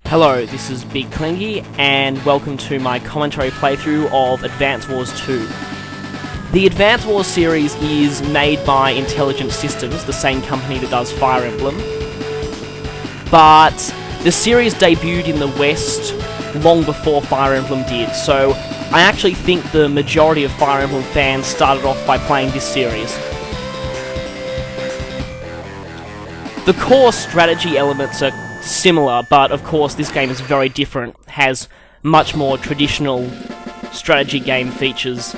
Hello, this is Big Clingy, and welcome to my commentary playthrough of Advance Wars 2. The Advance Wars series is made by Intelligent Systems, the same company that does Fire Emblem, but the series debuted in the West long before Fire Emblem did, so I actually think the majority of Fire Emblem fans started off by playing this series. The core strategy elements are similar, but of course this game is very different, has much more traditional strategy game features.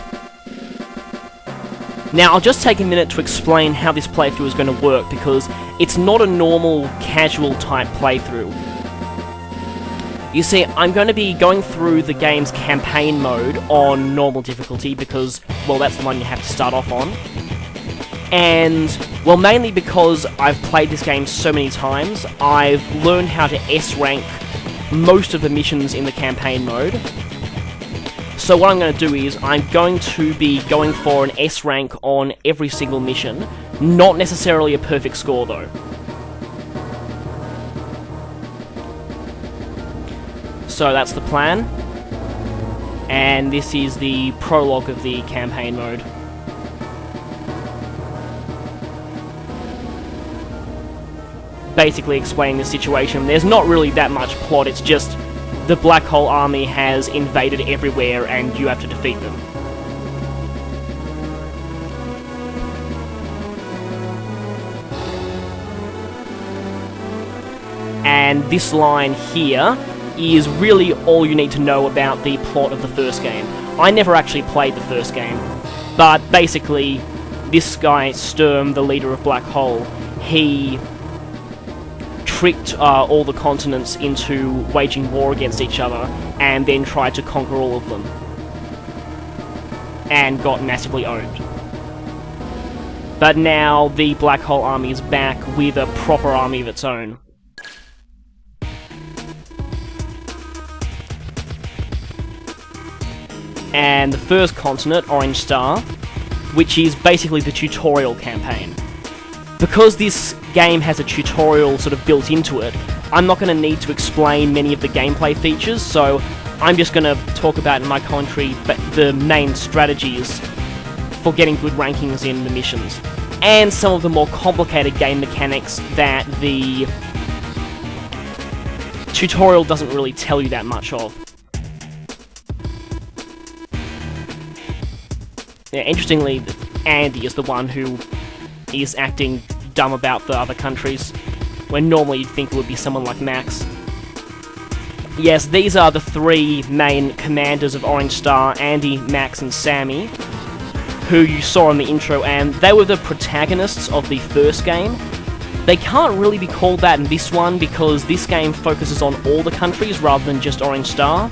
Now I'll just take a minute to explain how this playthrough is going to work, because it's not a normal casual type playthrough. You see, I'm going to be going through the game's campaign mode on normal difficulty because, well, that's the one you have to start off on. And, well, mainly because I've played this game so many times, I've learned how to S-rank most of the missions in the campaign mode. So what I'm going to do is, I'm going to be going for an S-rank on every single mission, not necessarily a perfect score though. So that's the plan, and this is the prologue of the campaign mode. Basically explaining the situation. There's not really that much plot, it's just the Black Hole Army has invaded everywhere and you have to defeat them. And this line here is really all you need to know about the plot of the first game. I never actually played the first game, but basically this guy, Sturm, the leader of Black Hole, he tricked all the continents into waging war against each other, and then tried to conquer all of them. And got massively owned. But now the Black Hole Army is back with a proper army of its own. And the first continent, Orange Star, which is basically the tutorial campaign. Because this game has a tutorial sort of built into it, I'm not going to need to explain many of the gameplay features, so I'm just going to talk about in my commentary the main strategies for getting good rankings in the missions, and some of the more complicated game mechanics that the tutorial doesn't really tell you that much of. Yeah, interestingly, Andy is the one who is acting dumb about the other countries, when normally you'd think it would be someone like Max. Yes, these are the three main commanders of Orange Star, Andy, Max, and Sammy, who you saw in the intro, and they were the protagonists of the first game. They can't really be called that in this one, because this game focuses on all the countries rather than just Orange Star.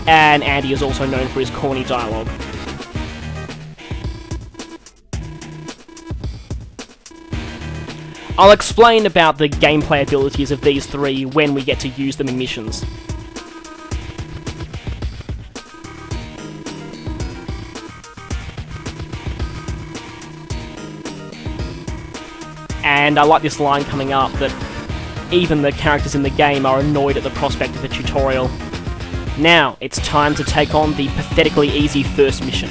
And Andy is also known for his corny dialogue. I'll explain about the gameplay abilities of these three when we get to use them in missions. And I like this line coming up that even the characters in the game are annoyed at the prospect of a tutorial. Now, it's time to take on the pathetically easy first mission.